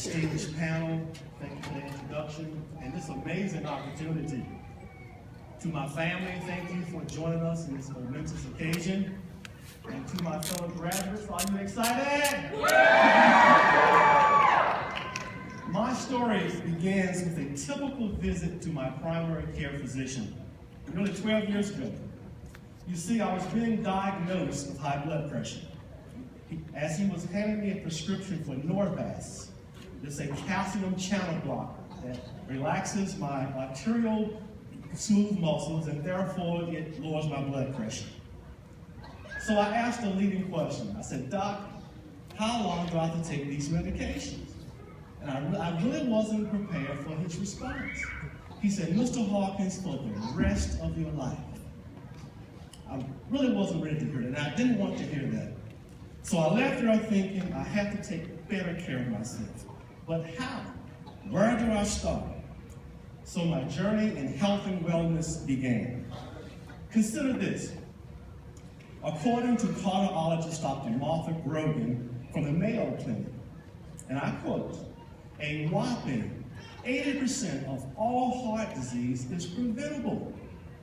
distinguished panel, thank you for the introduction, and this amazing opportunity. To my family, thank you for joining us in this momentous occasion. And to my fellow graduates, are you excited? My story begins with a typical visit to my primary care physician, nearly 12 years ago. You see, I was being diagnosed with high blood pressure, as he was handing me a prescription for Norvasc. It's a calcium channel blocker that relaxes my arterial smooth muscles, and therefore it lowers my blood pressure. So I asked a leading question. I said, Doc, how long do I have to take these medications? And I really wasn't prepared for his response. He said, Mr. Hawkins, for the rest of your life. I really wasn't ready to hear that, and I didn't want to hear that. So I left there thinking I have to take better care of myself. But how? Where do I start? So my journey in health and wellness began. Consider this. According to cardiologist Dr. Martha Grogan from the Mayo Clinic, and I quote, a whopping 80% of all heart disease is preventable,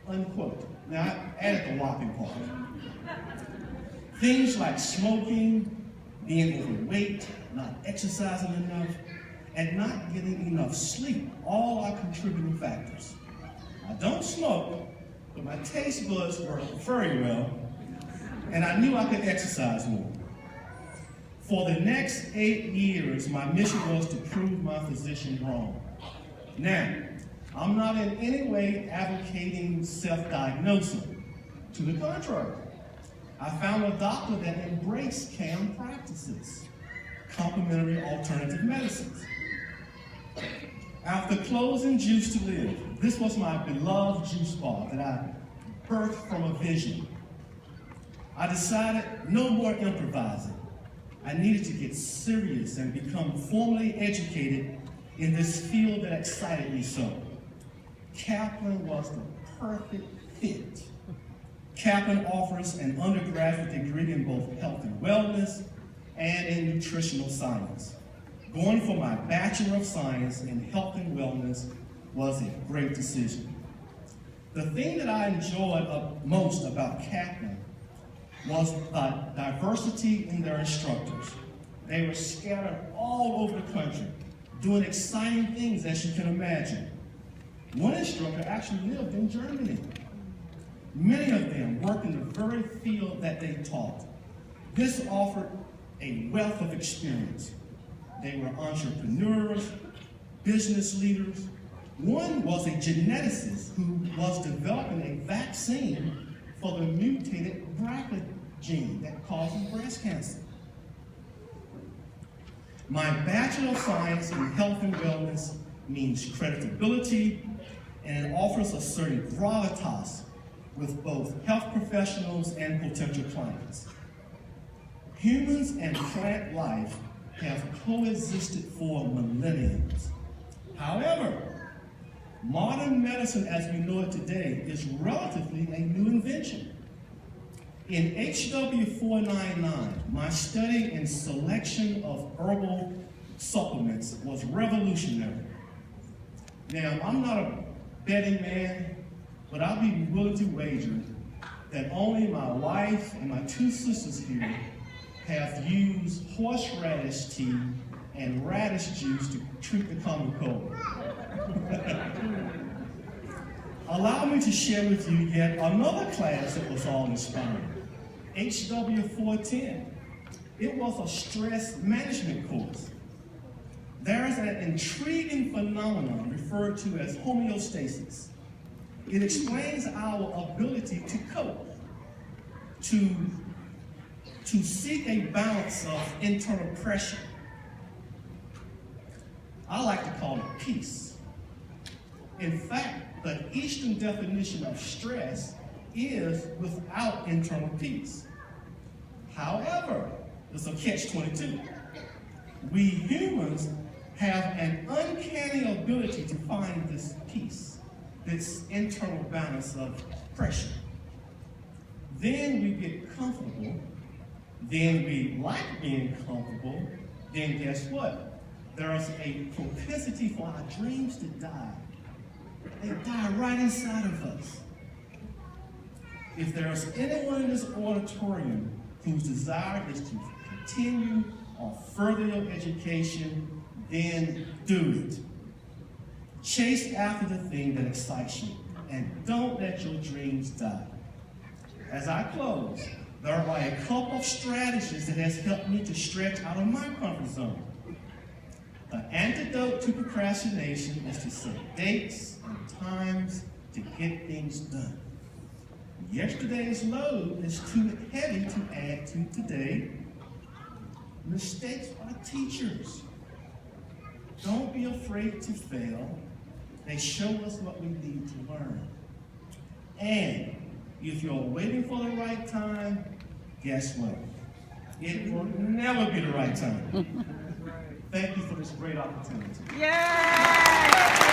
unquote. Now, I added the whopping part. Things like smoking, being overweight, not exercising enough, and not getting enough sleep, all are contributing factors. I don't smoke, but my taste buds work very well, and I knew I could exercise more. For the next 8 years, my mission was to prove my physician wrong. Now, I'm not in any way advocating self-diagnosing. To the contrary, I found a doctor that embraced CAM practices, complementary alternative medicines. After closing Juice to Live, this was my beloved juice bar that I birthed from a vision. I decided no more improvising. I needed to get serious and become formally educated in this field that excited me so. Kaplan was the perfect fit. Kaplan offers an undergraduate degree in both health and wellness and in nutritional science. Going for my Bachelor of Science in Health and Wellness was a great decision. The thing that I enjoyed most about Kaplan was the diversity in their instructors. They were scattered all over the country, doing exciting things as you can imagine. One instructor actually lived in Germany. Many of them worked in the very field that they taught. This offered a wealth of experience. They were entrepreneurs, business leaders. One was a geneticist who was developing a vaccine for the mutated BRCA gene that causes breast cancer. My Bachelor of Science in Health and Wellness means creditability, and it offers a certain gravitas with both health professionals and potential clients. Humans and plant life have coexisted for millenniums. However, modern medicine as we know it today is relatively a new invention. In HW 499, my study in selection of herbal supplements was revolutionary. Now, I'm not a betting man, but I'll be willing to wager that only my wife and my 2 sisters here have used horseradish tea and radish juice to treat the common cold. Allow me to share with you yet another class that was all inspiring. HW 410. It was a stress management course. There is an intriguing phenomenon referred to as homeostasis. It explains our ability to cope, to seek a balance of internal pressure. I like to call it peace. In fact, the Eastern definition of stress is without internal peace. However, there's a catch-22. We humans have an uncanny ability to find this peace, this internal balance of pressure. Then we get comfortable, then we like being comfortable, then guess what? there is a propensity for our dreams to die. They die right inside of us. If there is anyone in this auditorium whose desire is to continue or further your education, then do it. Chase after the thing that excites you, and don't let your dreams die. As I close, there are a couple of strategies that has helped me to stretch out of my comfort zone. The antidote to procrastination is to set dates and times to get things done. Yesterday's load is too heavy to add to today. Mistakes are teachers. Don't be afraid to fail. They show us what we need to learn. And if you're waiting for the right time, guess what? It will never be the right time. Thank you for this great opportunity. Yay!